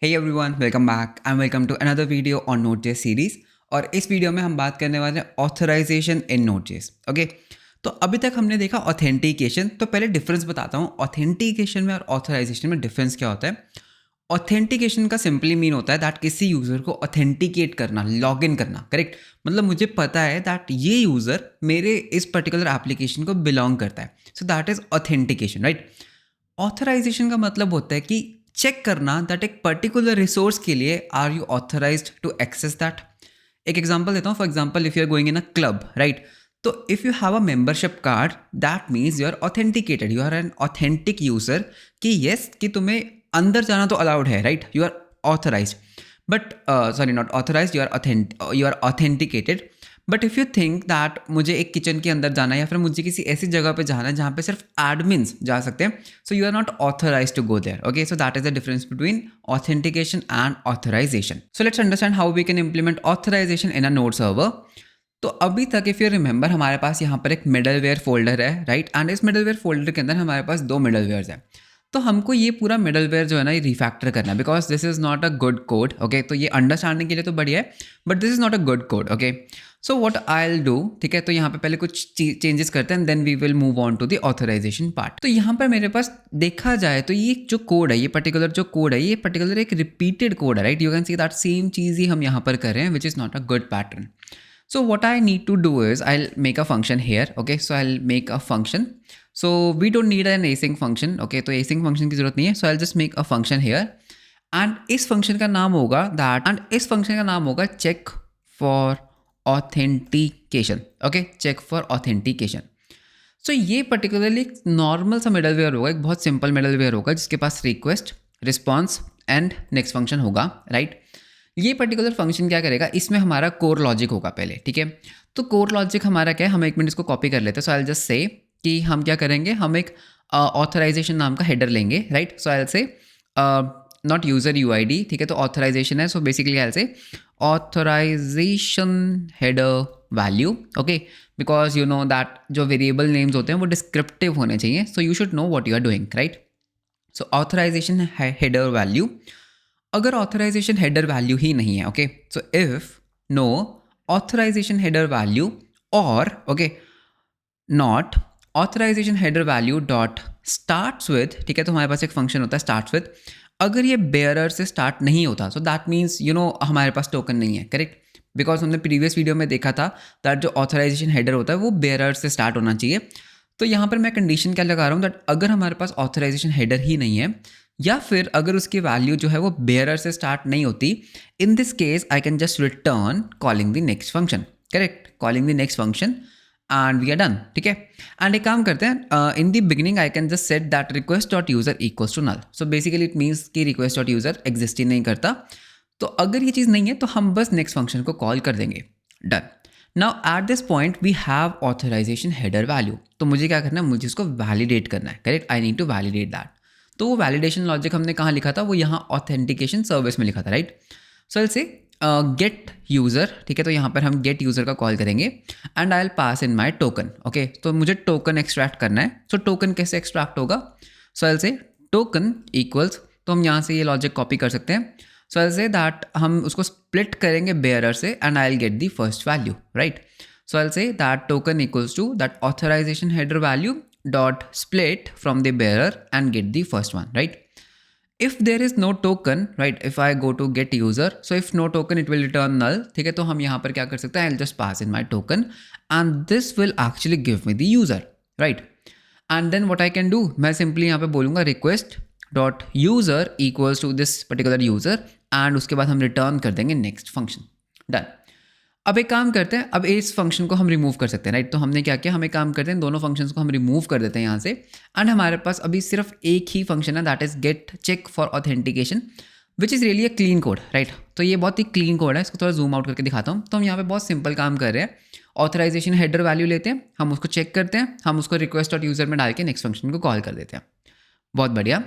Hey everyone, welcome back and welcome to another video on Node.js series। और इस video में हम बात करने वाले हैं ऑथराइजेशन इन Node.js। ओके, तो अभी तक हमने देखा ऑथेंटिकेशन। तो पहले डिफरेंस बताता हूँ ऑथेंटिकेशन में और ऑथराइजेशन में डिफरेंस क्या होता है। ऑथेंटिकेशन का सिंपली मीन होता है दैट किसी यूज़र को ऑथेंटिकेट करना, लॉग इन करना। करेक्ट, मतलब मुझे पता है दैट ये यूज़र मेरे इस पर्टिकुलर एप्लीकेशन को बिलोंग करता है, so that is authentication, right. Authorisation का मतलब होता है कि चेक करना दैट एक पर्टिकुलर रिसोर्स के लिए are you authorised to access that. एक एग्जांपल देता हूँ। For example if you are going in a club, right, तो if you have a membership card that means you are authenticated, you are an authentic user कि yes कि तुम्हें अंदर जाना तो अलाउड है, right, you are authorised. But sorry, not authorised, you are authenticated. But if you think that मुझे एक kitchen के अंदर जाना है या फिर मुझे किसी ऐसी जगह पे जाना है जहाँ पे सिर्फ एडमिन्स जा सकते हैं, so you are not authorise to go there. Okay, so that is the difference between authentication and authorisation. So let's understand how we can implement authorisation in a node server. तो अभी तक if you remember हमारे पास यहाँ पर एक middleware folder है, right, and इस middleware folder के अंदर हमारे पास दो मिडलवेयर्स हैं। तो हमको ये पूरा मिडलवेयर जो है ना ये रिफैक्टर करना है, because this is not a good code. Okay, तो ये अंडरस्टैंडिंग के लिए तो बढ़िया है, but this is not a good code. Okay, so what I will do, ठीक है, तो यहाँ पे पहले कुछ चेंजेस करते हैं, then we will move on to the authorisation part. तो यहाँ पर मेरे पास देखा जाए तो ये जो कोड है, ये पर्टिकुलर जो कोड है, ये पर्टिकुलर एक रिपीटेड कोड है, right. You can see that same चीज़ ही हम यहाँ पर कर रहे हैं, which is not a good pattern. So what I need to do is I'll make a function here. Okay, so I'll make a function. So we don't need an async function. Okay, तो async function की जरूरत नहीं है. So I'll just make a function here. And इस function का नाम होगा that, and इस function का नाम होगा check for authentication. Okay, check for authentication. So ये particularly नॉर्मल सा मिडलवेयर होगा, एक बहुत सिंपल मिडलवेयर होगा जिसके पास request, response and next function होगा, राइट। ये पर्टिकुलर फंक्शन क्या करेगा, इसमें हमारा कोर लॉजिक होगा पहले, ठीक है। तो कोर लॉजिक हमारा क्या है, हम एक मिनट इसको कॉपी कर लेते हैं। सो आई विल जस्ट से कि हम क्या करेंगे, हम एक ऑथराइजेशन नाम का हेडर लेंगे, right. So I will say not user UID, ठीक है, तो ऑथराइजेशन है। So basically I will say authorisation header value. Okay, because you know that जो वेरिएबल नेम्स होते हैं वो डिस्क्रिप्टिव होने चाहिए, so you should know what you are doing, right. So authorisation header value. अगर ऑथराइजेशन हेडर वैल्यू ही नहीं है, okay, so if no authorisation header value और okay not authorisation header value dot starts with, ठीक है, तो हमारे पास एक फंक्शन होता है स्टार्ट्स विद। अगर ये बेयरर से स्टार्ट नहीं होता, सो दैट मीन्स यू नो हमारे पास टोकन नहीं है, करेक्ट। बिकॉज हमने प्रीवियस वीडियो में देखा था दैट जो ऑथराइजेशन हेडर होता है वो बेयरर से स्टार्ट होना चाहिए। तो यहाँ पर मैं कंडीशन क्या लगा रहा हूँ दैट अगर हमारे पास ऑथराइजेशन हेडर ही नहीं है या फिर अगर उसकी वैल्यू जो है वो बेयरर से स्टार्ट नहीं होती, in this case I can just return calling the next function, correct, calling the next function and we are done, ठीक है। एंड एक काम करते हैं, in the beginning I can just set that request dot user equals to null. So basically it means कि request dot user exist ही नहीं करता। तो अगर ये चीज़ नहीं है तो हम बस नेक्स्ट फंक्शन को कॉल कर देंगे, done. Now at this point we have authorisation header value. तो मुझे क्या करना है, मुझे इसको वैलिडेट करना है, correct, I need to validate that. तो वो वैलिडेशन लॉजिक हमने कहाँ लिखा था, वो यहाँ ऑथेंटिकेशन सर्विस में लिखा था, राइट। सो आई से गेट यूज़र, ठीक है, तो यहाँ पर हम गेट यूज़र का कॉल करेंगे and I will pass in my token. Okay, तो मुझे टोकन एक्सट्रैक्ट करना है। सो टोकन कैसे एक्सट्रैक्ट होगा, so I will say token equals, तो हम यहाँ से ये लॉजिक कॉपी कर सकते हैं। So I will say that हम उसको स्प्लिट करेंगे बेयरर से and I will get the first value, right. So I will say that token equals to that authorisation header value dot split from the bearer and get the first one, right. If there is no token, right, if I go to get user, so if no token it will return null, ठीक है। तो हम यहाँ पर क्या कर सकते हैं, I'll just pass in my token and this will actually give me the user, right. And then what I can do, मैं simply यहाँ पे बोलूँगा request dot user equals to this particular user and उसके बाद हम return कर देंगे next function, done। अब एक काम करते हैं, अब इस फंक्शन को हम रिमूव कर सकते हैं, राइट। तो हमने क्या किया, हम एक काम करते हैं, दोनों फंक्शंस को हम रिमूव कर देते हैं यहाँ से एंड हमारे पास अभी सिर्फ एक ही फंक्शन है that is get check for authentication, which is really a clean code, right. तो ये बहुत ही क्लीन कोड है, इसको थोड़ा जूम आउट करके दिखाता हूँ। तो हम यहाँ पे बहुत सिंपल काम कर रहे हैं, ऑथराइजेशन हेडर वैल्यू लेते हैं, हम उसको चेक करते हैं, हम उसको रिक्वेस्ट डॉट यूजर में डाल के नेक्स्ट फंक्शन को कॉल कर देते हैं। बहुत बढ़िया।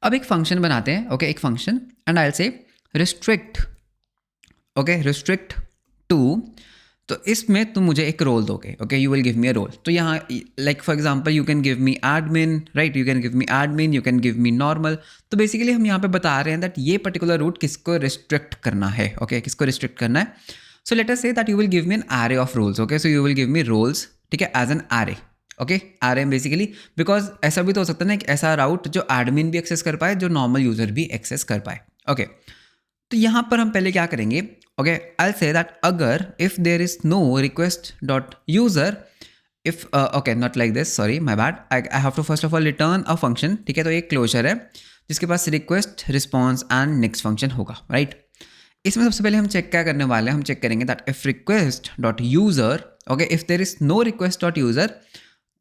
अब एक फंक्शन बनाते हैं, ओके, एक function and I will say restrict, okay, restrict to तो इसमें तुम मुझे एक रोल दोगे, okay, you will give me a role. तो यहाँ like for example you can give me admin, right, you can give me admin, you can give me normal. तो basically हम यहाँ पे बता रहे हैं दैट ये पर्टिकुलर रूट किसको रिस्ट्रिक्ट करना है, ओके, किसको रिस्ट्रिक्ट करना है। सो let us say that you will give me an array of roles, okay, so you will give me roles, ठीक है, as an array, okay, array basically, because ऐसा भी तो हो सकता है ना एक ऐसा राउट जो एडमिन भी एक्सेस कर पाए, जो नॉर्मल यूजर भी एक्सेस कर पाए, ओके। तो यहाँ पर हम पहले क्या करेंगे, okay, I will say that अगर if there is no request dot user, if okay not like this, sorry my bad, I have to first of all return a function, ठीक है। तो एक क्लोजर है जिसके पास request, response and next function होगा, right. इसमें सबसे पहले हम चेक क्या करने वाले हैं, हम चेक करेंगे that if request dot user, okay, if there is no request dot user,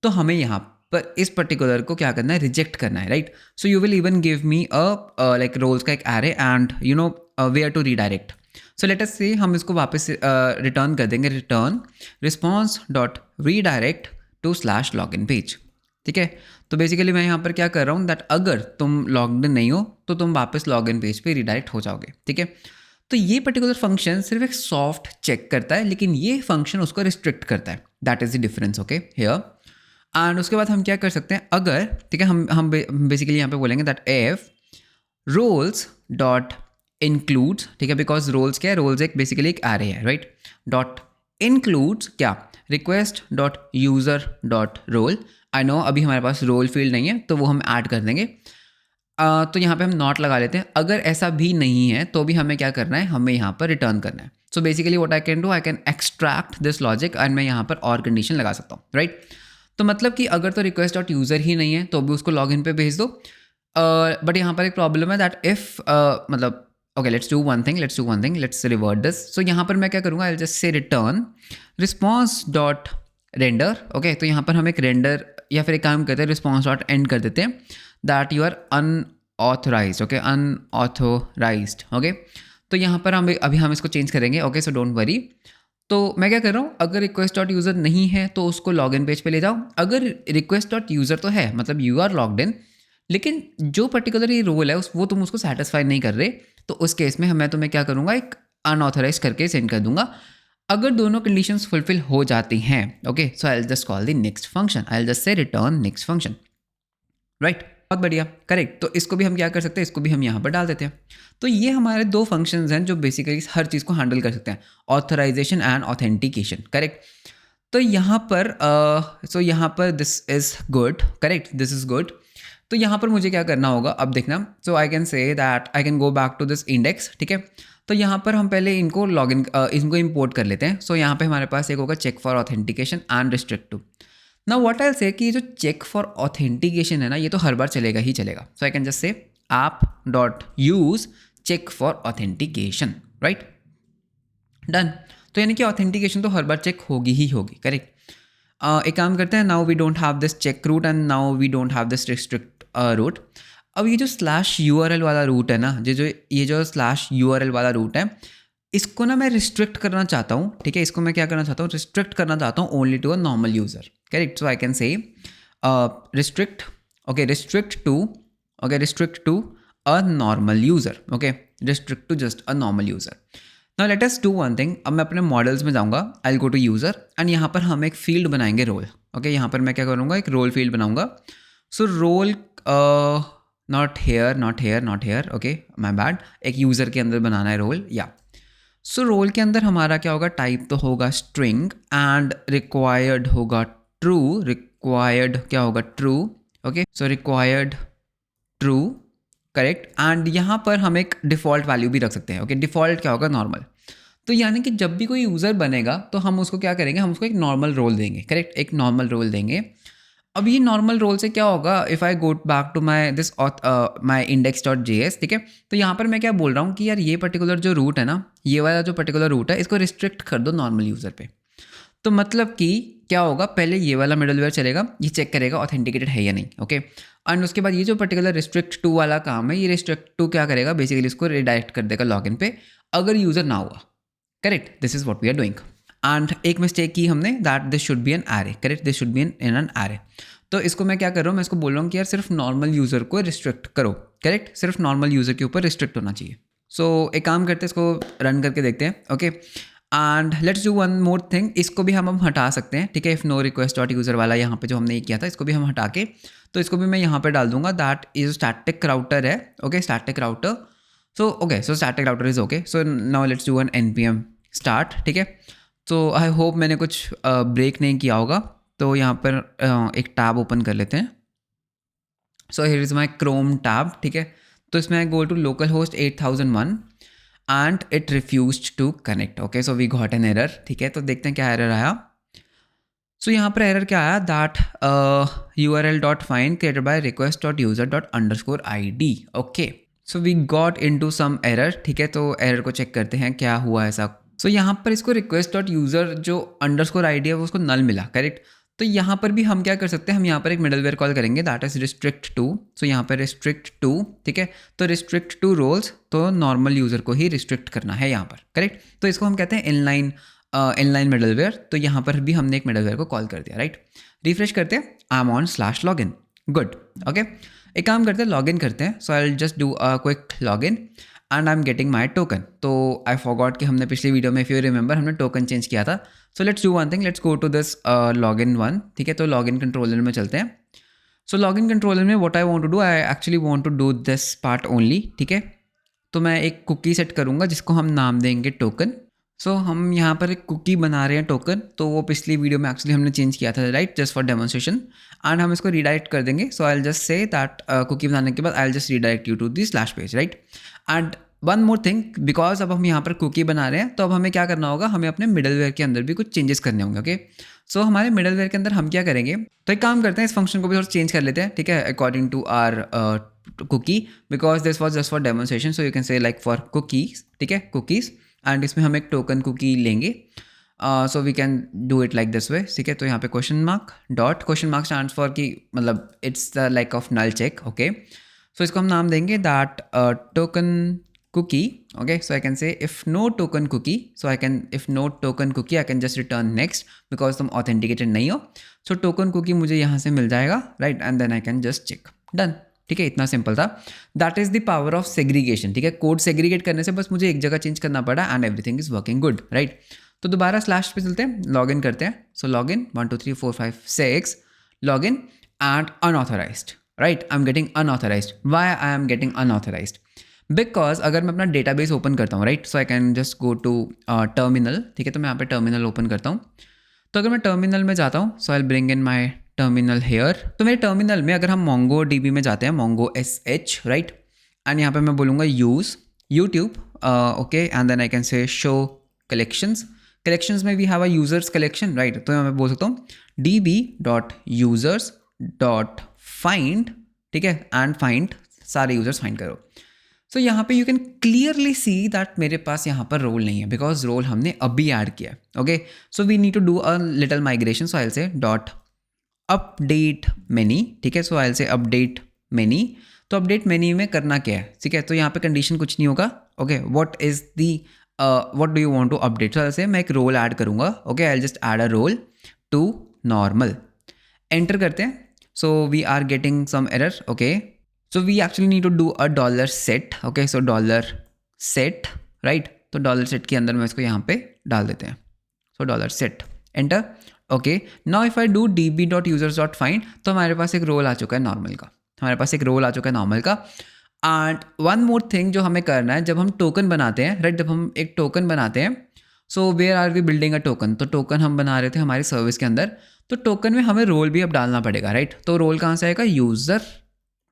तो हमें यहाँ पर इस पर्टिकुलर को क्या करना है, रिजेक्ट करना है, right. So you will even give me a like roles का एक array and you know where to redirect. So let us say हम इसको वापस रिटर्न कर देंगे, return response dot redirect to slash log in page, ठीक है। तो बेसिकली मैं यहाँ पर क्या कर रहा हूँ दैट अगर तुम लॉग्ड इन नहीं हो तो तुम वापस लॉग इन पेज पे रीडायरेक्ट हो जाओगे, ठीक है। तो ये पर्टिकुलर फंक्शन सिर्फ एक सॉफ्ट चेक करता है, लेकिन ये फंक्शन उसको रिस्ट्रिक्ट करता है, that is the difference, okay here. And उसके बाद हम क्या कर सकते हैं, अगर, ठीक है, हम बेसिकली यहाँ पे बोलेंगे that if roles dot includes, ठीक है, बिकॉज रोल्स क्या है, रोल्स एक बेसिकली एक एरे है, राइट, डॉट इंक्लूड्स क्या, request dot user dot roll. I know अभी हमारे पास रोल फील्ड नहीं है तो वो हम ऐड कर देंगे। तो यहाँ पे हम नॉट लगा लेते हैं। अगर ऐसा भी नहीं है तो भी हमें क्या करना है, हमें यहाँ पर रिटर्न करना है। So basically what I can do, I can extract this logic and मैं यहाँ पर और कंडीशन लगा सकता हूँ, राइट। तो मतलब कि अगर तो रिक्वेस्ट डॉट यूज़र ही नहीं है तो भी उसको लॉग इन पे भेज दो। बट यहाँ पर एक प्रॉब्लम है दैट इफ मतलब okay let's do one thing, let's revert this. So यहाँ पर मैं क्या करूँगा, I just say return response dot render, okay. तो यहाँ पर हम एक रेंडर या फिर एक काम करते हैं, रिस्पॉन्स डॉट एंड कर देते हैं that you are unauthorized, okay, unauthorized, okay. तो यहाँ पर हम अभी हम इसको चेंज करेंगे, ओके, सो डोंट वरी। तो मैं क्या कर रहा हूँ, अगर रिक्वेस्ट डॉट यूज़र नहीं है तो उसको लॉग इन पेज पे ले जाओ। अगर रिक्वेस्ट डॉट यूज़र तो है, मतलब यू आर लॉग्ड इन, लेकिन जो पर्टिकुलर ये रोल है वो तुम उसको सेटिस्फाई नहीं कर रहे, तो उस केस में मैं तुम्हें क्या करूँगा, एक अनऑथराइज करके सेंड कर दूंगा। अगर दोनों कंडीशंस फुलफिल हो जाती हैं, okay, so I will just call the next function, I will just say return next function, right. बहुत बढ़िया, करेक्ट। तो इसको भी हम क्या कर सकते हैं, इसको भी हम यहाँ पर डाल देते हैं। तो ये हमारे दो फंक्शंस हैं जो बेसिकली हर चीज़ को हैंडल कर सकते हैं, ऑथराइजेशन एंड ऑथेंटिकेशन, करेक्ट। तो यहाँ पर this is good, correct, this is good. तो यहाँ पर मुझे क्या करना होगा, अब देखना। So I can say that I can go back to this index, ठीक है। तो यहाँ पर हम पहले इनको लॉगिन इनको इंपोर्ट कर लेते हैं। सो यहाँ पे हमारे पास एक होगा check for authentication and restrict to. Now what I will say कि ये जो चेक फॉर ऑथेंटिकेशन है ना, ये तो हर बार चलेगा ही चलेगा। So I can just say app dot use check for authentication, right, done. तो यानी कि ऑथेंटिकेशन तो हर बार चेक होगी ही होगी, करेक्ट। एक काम करते हैं, now we don't have this check route and now we don't have this restrict route. अब ये जो स्लैश यूआरएल वाला रूट है ना, ये जो स्लैश यूआरएल वाला रूट है, इसको ना मैं रिस्ट्रिक्ट करना चाहता हूँ, ठीक है। इसको मैं क्या करना चाहता हूँ, रिस्ट्रिक्ट करना चाहता हूँ only to a normal user, correct. So I can say restrict, okay, restrict to a normal user, okay, restrict to just a normal user. Now let us do one thing. अब मैं अपने models में जाऊँगा, I will go to user and यहाँ पर हम एक field बनाएंगे रोल, ओके। यहाँ पर मैं क्या करूँगा, एक रोल फील्ड बनाऊँगा। So role not here, okay, my bad, एक यूज़र के अंदर बनाना है रोल, या। सो रोल के अंदर हमारा क्या होगा, टाइप तो होगा स्ट्रिंग एंड रिक्वायर्ड होगा ट्रू, रिक्वायर्ड क्या होगा, true, okay. So required true, correct. And यहाँ पर हम एक डिफ़ॉल्ट वैल्यू भी रख सकते हैं, ओके। डिफ़ॉल्ट क्या होगा, नॉर्मल। तो यानी कि जब भी कोई यूज़र बनेगा तो हम उसको क्या करेंगे, हम उसको एक नॉर्मल रोल देंगे, करेक्ट, एक नॉर्मल रोल देंगे। अब ये नॉर्मल रोल से क्या होगा, if I go back to my index dot JS, ठीक है। तो यहाँ पर मैं क्या बोल रहा हूँ कि यार ये पर्टिकुलर जो रूट है ना, ये वाला जो पर्टिकुलर रूट है, इसको रिस्ट्रिक्ट कर दो नॉर्मल यूज़र पे। तो मतलब कि क्या होगा, पहले ये वाला मिडलवेयर चलेगा, ये चेक करेगा ऑथेंटिकेटेड है या नहीं, ओके। एंड उसके बाद ये जो पर्टिकुलर रिस्ट्रिक्ट टू वाला काम है, ये रिस्ट्रिक्ट टू क्या करेगा, बेसिकली इसको रिडायरेक्ट कर देगा लॉगिन पे अगर यूज़र ना हुआ, correct. This is what we are doing. And एक मिस्टेक की हमने, that this should be an array, correct, this should be in an array. तो इसको मैं क्या कर रहा हूँ, मैं इसको बोल रहा हूँ कि यार सिर्फ नॉर्मल यूज़र को रिस्ट्रिक्ट करो, करेक्ट, सिर्फ नॉर्मल यूज़र के ऊपर रिस्ट्रिक्ट होना चाहिए। सो एक काम करते हैं, इसको रन करके देखते हैं, okay. And let's do one more thing, इसको भी हम हटा सकते हैं, ठीक है। If no request dot user वाला यहाँ पे जो हमने ये किया था, इसको भी हम हटा के, तो इसको भी मैं यहाँ पे डाल दूंगा दैट इज स्टैटिक राउटर है, okay, static router. So static router is okay. So now let's do an npm start, ठीक है। तो आई होप मैंने कुछ ब्रेक नहीं किया होगा। तो यहाँ पर एक टैब ओपन कर लेते हैं। So here is my Chrome tab, ठीक है। तो इसमें I go to local host 8001 and it refused to connect, okay. So we got an error, ठीक है। तो देखते हैं क्या एरर आया। सो यहाँ पर एरर क्या आया, that url.find created by request.user._id, okay. So we got into some error, ठीक है। तो एरर को चेक करते हैं क्या हुआ ऐसा। सो यहाँ पर इसको request.user जो _id है वो उसको नल मिला, करेक्ट। तो यहाँ पर भी हम क्या कर सकते हैं, हम यहाँ पर एक मिडलवेयर कॉल करेंगे दैट इज restrict to। सो यहाँ पर restrict to, ठीक है। तो restrict to roles, तो नॉर्मल यूज़र को ही रिस्ट्रिक्ट करना है यहाँ पर, करेक्ट। तो इसको हम कहते हैं इनलाइन मिडलवेयर। तो यहाँ पर भी हमने एक मिडलवेयर को कॉल कर दिया, राइट। रिफ्रेश करते हैं, I am on /login, good, okay. एक काम करते हैं, लॉगिन करते हैं। So I will just do a quick login and I am getting my token. तो आई फॉरगॉट कि हमने पिछली वीडियो में, इफ यू रिमेंबर, हमने टोकन चेंज किया था। So let's do one thing, let's go to this login one, ठीक है। तो लॉगिन कंट्रोलर में चलते हैं। सो लॉगिन कंट्रोलर में what I want to do, I actually want to do this part only, ठीक है। तो मैं एक कुकी सेट करूँगा जिसको हम नाम देंगे टोकन। सो हम यहाँ पर एक कुकी बना रहे हैं टोकन, तो वो पिछली वीडियो में एक्चुअली हमने चेंज किया था, right, just for demonstration. And हम इसको रीडायरेक्ट कर देंगे। So I will just say that cookie बनाने के बाद I will just redirect you to the slash page, right. And one more thing, because अब हम यहाँ पर कुकी बना रहे हैं, तो अब हमें क्या करना होगा, हमें अपने मिडलवेयर के अंदर भी कुछ चेंजेस करने होंगे, ओके। सो हमारे मिडलवेयर के अंदर हम क्या करेंगे, तो एक काम करते हैं, इस फंक्शन को भी थोड़ा चेंज कर लेते हैं, ठीक है, according to our cookie, because this was just for demonstration. So you can say like for cookies, ठीक है, कुकीज़। एंड इसमें हम एक टोकन कुकी लेंगे। So we can do it like this way, ठीक है। तो यहाँ पे क्वेश्चन मार्क स्टैंड्स फॉर कि मतलब it's the like of null check, okay. So इसको हम नाम देंगे that token cookie, okay. So I can say if no token cookie, if no token cookie I can just return next because तुम authenticated नहीं हो। So token cookie मुझे यहाँ से मिल जाएगा, right, and then I can just check, done, ठीक है। इतना सिंपल था। That is the power of segregation, ठीक है। कोड सेग्रीगेट करने से बस मुझे एक जगह चेंज करना पड़ा and everything is working good, right. तो दोबारा स्लैश पे चलते हैं, लॉगिन करते हैं। So login 1 2 3 4 5 6 login and unauthorised, right. I am getting unauthorised. Why I am getting unauthorised, because अगर मैं अपना डेटाबेस ओपन करता हूँ, right, so I can just go to terminal, ठीक है। तो मैं यहाँ पे टर्मिनल ओपन करता हूँ। तो अगर मैं टर्मिनल में जाता हूँ, so I will bring in my terminal here. तो मेरे टर्मिनल में अगर हम मोंगो डीबी में जाते हैं, मोंगो SH, राइट, एंड यहाँ पे मैं बोलूँगा use YouTube, okay, and then I can say show collections में we have a users collection, right. तो मैं बोल सकता हूँ db.users.find, ठीक है, एंड फाइंड सारे यूजर्स फाइंड करो। सो यहाँ पे you can clearly see that मेरे पास यहाँ पर रोल नहीं है बिकॉज रोल हमने अभी ऐड किया, okay. So we need to do a little migration. So I will say dot update many, ठीक है। So I will say update many. तो अपडेट मेनी में करना क्या है, ठीक है। तो यहाँ पे कंडीशन कुछ नहीं होगा, okay. What is the what do you want to update. So ऐसे मैं एक रोल ऐड करूँगा, okay. I will just add a role to normal, enter करते हैं। So we are getting some error, okay. So we actually need to do a $set, okay, so $set, right। तो $set के अंदर मैं इसको यहाँ पे डाल देते हैं। So $set, enter, okay। Now if I do db.users.find, तो हमारे पास एक रोल आ चुका है नॉर्मल का, एंड वन मोर थिंग जो हमें करना है, जब हम टोकन बनाते हैं, राइट, जब हम एक टोकन बनाते हैं, so where are we building a token. तो टोकन हम बना रहे थे हमारी सर्विस के अंदर, तो टोकन में हमें रोल भी अब डालना पड़ेगा, राइट। तो रोल कहाँ से आएगा, यूजर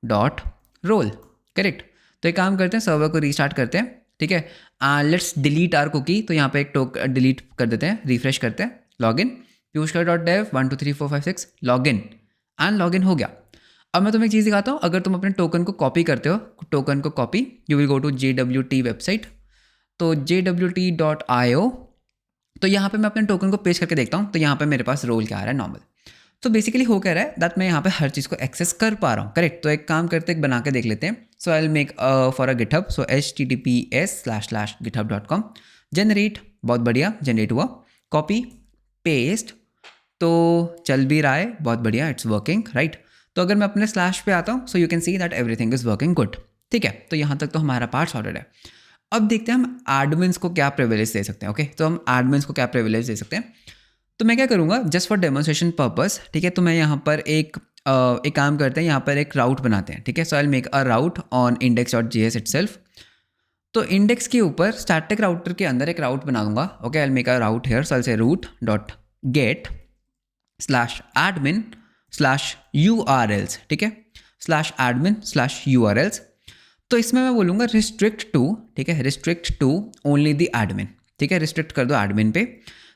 डॉट रोल, करेक्ट। तो एक काम करते हैं, सर्वर को रीस्टार्ट करते हैं, ठीक है। Let's delete our cookie. तो यहाँ पे एक डिलीट कर देते हैं, रिफ्रेश करते हैं, login piyushkar.dev 1 2 3 4 5 6 login, and login हो गया। अब मैं तुम्हें एक चीज़ दिखाता हूँ। अगर तुम अपने टोकन को कॉपी करते हो, टोकन को copy, you will go to JWT website. तो jwt.io, तो यहाँ पे मैं अपने टोकन को पेश करके देखता हूँ। तो यहाँ पे मेरे पास रोल क्या आ रहा है, नॉर्मल। तो बेसिकली हो क्या रहा है दैट मैं यहाँ पे हर चीज़ को एक्सेस कर पा रहा हूँ, करेक्ट। तो एक काम करते एक बना के देख लेते हैं। So I will make for a GitHub, so https://github.com generate, बहुत बढ़िया जनरेट हुआ। कॉपी पेस्ट, तो चल भी रहा है, बहुत बढ़िया, इट्स वर्किंग, राइट। तो अगर मैं अपने स्लैश पे आता हूँ, सो you can see that everything is working good, ठीक है। तो यहाँ तक तो हमारा पार्ट सॉर्टेड है। अब देखते हैं हम एडमिन्स को क्या प्रिविलेज दे सकते हैं। ओके, तो हम एडमिन्स को क्या प्रिविलेज दे सकते हैं। तो मैं क्या करूँगा जस्ट फॉर डेमोन्स्ट्रेशन पर्पस, ठीक है, तो मैं यहाँ पर एक काम करते हैं, यहाँ पर एक राउट बनाते हैं, ठीक है। So I will make a route on index.js itself. तो इंडेक्स के ऊपर स्टैटिक राउटर के अंदर एक राउट बना दूंगा। Okay, I will make a route here, so I say route dot get slash admin slash URLs, ठीक है, स्लैश एडमिन स्लैश URLs। तो इसमें मैं बोलूँगा रिस्ट्रिक्ट टू, ठीक है, restrict to only the admin, ठीक है, रिस्ट्रिक्ट कर दो एडमिन पे।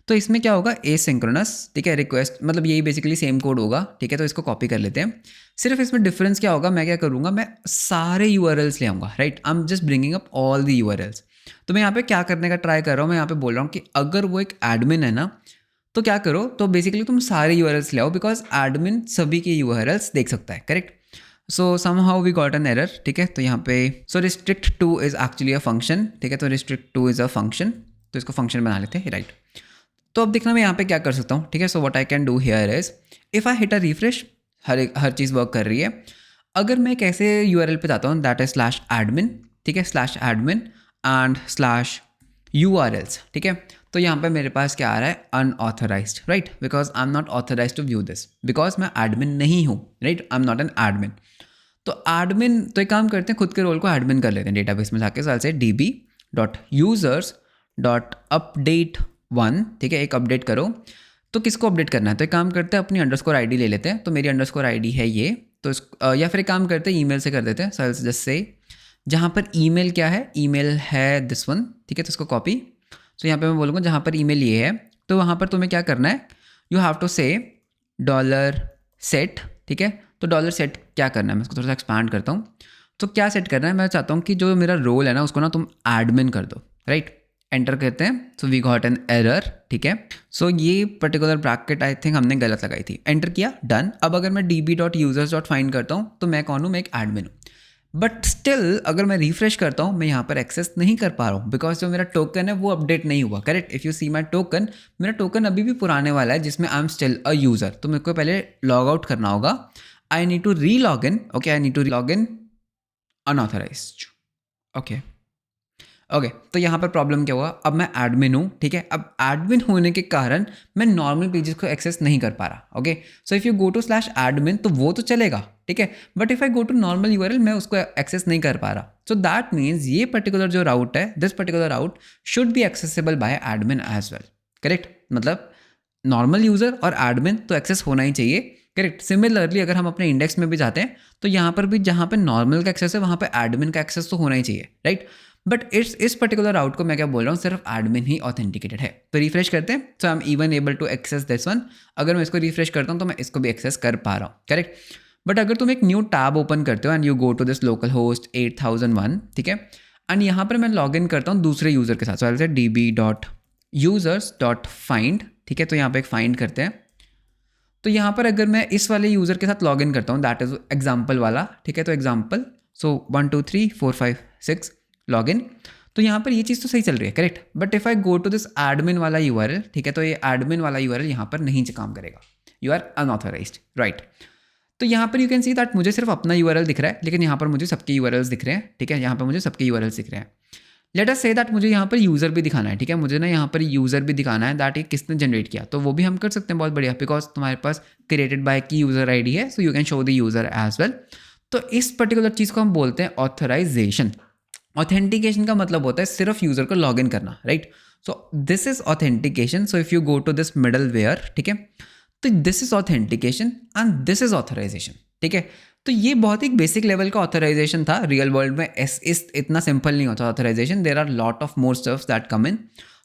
तो इसमें क्या होगा, एसिंक्रोनस, ठीक है, रिक्वेस्ट, मतलब यही बेसिकली सेम कोड होगा, ठीक है। तो इसको कॉपी कर लेते हैं। सिर्फ इसमें डिफरेंस क्या होगा, मैं क्या करूँगा, मैं सारे URLs ले आऊँगा, right. I am just bringing up all the URLs। तो मैं यहाँ पे क्या करने का ट्राई कर रहा हूँ, मैं यहाँ पे बोल रहा हूँ कि अगर वो एक एडमिन है ना, तो क्या करो, तो बेसिकली तुम सारे URLs ले आओ, बिकॉज एडमिन सभी के URLs देख सकता है, correct. So somehow we got an error, ठीक है। तो यहाँ पे so restrict to is actually a function, ठीक है। तो restrict to is a function, तो इसको फंक्शन बना लेते हैं, राइट। तो अब देखना मैं यहाँ पे क्या कर सकता हूँ, ठीक है। So what I can do here is if I hit a refresh, her cheese work कर रही है। अगर मैं कैसे URL पे जाता हूँ, दैट इज स्लैश एडमिन, ठीक है, slash admin and slash URLs, ठीक है। तो यहाँ पे मेरे पास क्या आ रहा है, unauthorized, right, because I am not authorized to view this, because मैं एडमिन नहीं हूँ, right, I am not an admin. तो एडमिन, तो एक काम करते हैं, खुद के रोल को एडमिन कर लेते हैं डेटाबेस में जाके। साल से db.users.update1, ठीक है, एक अपडेट करो। तो किसको अपडेट करना है, तो एक काम करते हैं, अपनी अंडरस्कोर ID ले लेते हैं। तो मेरी अंडरस्कोर ID है ये, तो या फिर एक काम करते हैं, ईमेल से कर देते हैं। सेल्स जस्ट से जहाँ पर ईमेल क्या है, ईमेल है दिस वन, ठीक है। तो इसको कॉपी, सो यहाँ पे मैं बोलूँगा जहाँ पर ईमेल ये है, तो वहाँ पर तुम्हें क्या करना है, यू हैव टू से $set, ठीक है। तो $set क्या करना है, मैं इसको थोड़ा सा एक्सपांड करता हूँ। तो क्या सेट करना है, मैं चाहता हूँ कि जो मेरा रोल है ना, उसको ना तुम एडमिन कर दो, राइट। एंटर करते हैं, so we got an error, ठीक है। सो ये पर्टिकुलर ब्रैकेट आई थिंक हमने गलत लगाई थी। एंटर किया, डन। अब अगर मैं db.users.find करता हूँ, तो मैं कौन हूँ, मैं एक एडमिन हूँ। बट स्टिल अगर मैं रिफ्रेश करता हूँ, मैं यहाँ पर एक्सेस नहीं कर पा रहा हूँ, बिकॉज जो मेरा टोकन है वो अपडेट नहीं हुआ, correct. If you see my token, मेरा टोकन अभी भी पुराने वाला है, जिसमें I am still a user. तो मेरे को पहले लॉग आउट करना होगा। I need to re log in, okay, I need to log in unauthorized, okay okay. तो यहाँ पर प्रॉब्लम क्या हुआ, अब मैं एडमिन हूँ, ठीक है। अब एडमिन होने के कारण मैं नॉर्मल पेजेस को एक्सेस नहीं कर पा रहा, okay. So if you go to slash admin, तो वो तो चलेगा, ठीक है। But if I go to normal URL, मैं उसको एक्सेस नहीं कर पा रहा। सो दैट मीन्स ये पर्टिकुलर जो राउट है, this particular route should be accessible by admin as well, correct. मतलब नॉर्मल यूज़र और एडमिन तो एक्सेस होना ही चाहिए, करेक्ट। सिमिलरली अगर हम अपने इंडेक्स में भी जाते हैं, तो यहाँ पर भी जहाँ पे नॉर्मल का एक्सेस है, वहाँ पे एडमिन का एक्सेस तो होना ही चाहिए, राइट। बट इस पर्टिकुलर राउट को मैं क्या बोल रहा हूँ, सिर्फ एडमिन ही ऑथेंटिकेटेड है। तो रिफ्रेश करते हैं, so I am even able to access this one. अगर मैं इसको रिफ्रेश करता हूँ, तो मैं इसको भी एक्सेस कर पा रहा हूँ, करेक्ट। बट अगर तुम एक न्यू टैब ओपन करते हो and you go to this local host 8001, ठीक है, एंड यहाँ पर मैं लॉग इन करता हूँ दूसरे यूज़र के साथ। सो आई से db.users.find, ठीक है। तो यहाँ पे एक फाइंड करते हैं। तो यहाँ पर अगर मैं इस वाले यूज़र के साथ लॉग इन करता हूँ, दैट इज एग्जाम्पल वाला, ठीक है। तो एग्जाम्पल, सो 1 2 3 4 5 6 लॉग इन। तो यहाँ पर ये चीज़ तो सही चल रही है, correct. But if I go to this admin वाला URL, ठीक है, तो ये एडमिन वाला URL यहाँ पर नहीं काम करेगा, यू आर अनऑथराइज्ड, राइट। तो यहाँ पर यू कैन सी दैट मुझे सिर्फ अपना URL दिख रहा है, लेकिन यहाँ पर मुझे सबके URLs दिख रहे हैं, ठीक है। यहाँ पर मुझे सबके URLs दिख रहे हैं। लेट अस से दैट मुझे यहाँ पर यूज़र भी दिखाना है, ठीक है। मुझे ना यहाँ पर यूज़र भी दिखाना है दैट ये किसने जनरेट किया, तो वो भी हम कर सकते हैं, बहुत बढ़िया, बिकॉज तुम्हारे पास क्रिएटेड बाय की यूज़र ID है, so you can show the user as well. तो इस पर्टिकुलर चीज़ को हम बोलते हैं ऑथराइजेशन। ऑथेंटिकेशन का मतलब होता है सिर्फ यूज़र को लॉग इन करना, right. So this is authentication. So if you go to this middleware, ठीक है, तो this is authentication and this is authorization, ठीक है। तो ये बहुत ही बेसिक लेवल का ऑथराइजेशन था। रियल वर्ल्ड में इस इतना सिंपल नहीं होता authorization, there are lot of more stuffs that come in.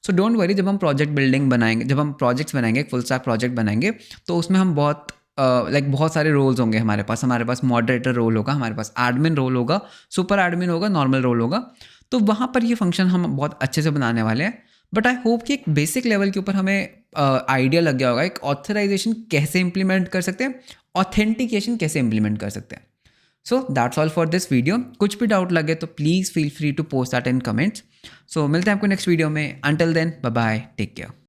So don't worry, जब हम प्रोजेक्ट बिल्डिंग बनाएंगे, जब हम प्रोजेक्ट्स बनाएंगे, फुल स्टैक प्रोजेक्ट बनाएंगे, तो उसमें हम बहुत सारे रोल्स होंगे हमारे पास मॉडरेटर रोल होगा, हमारे पास एडमिन रोल होगा, सुपर एडमिन होगा, नॉर्मल रोल होगा। तो वहाँ पर ये फंक्शन हम बहुत अच्छे से बनाने वाले हैं। बट आई होप कि एक बेसिक लेवल के ऊपर हमें आइडिया लग गया होगा एक ऑथराइजेशन कैसे इंप्लीमेंट कर सकते हैं, ऑथेंटिकेशन कैसे इंप्लीमेंट कर सकते हैं। So that's all for this video. कुछ भी डाउट लगे तो please feel free to post that in comments. सो मिलते हैं आपको नेक्स्ट वीडियो में। Until then, bye bye, take care.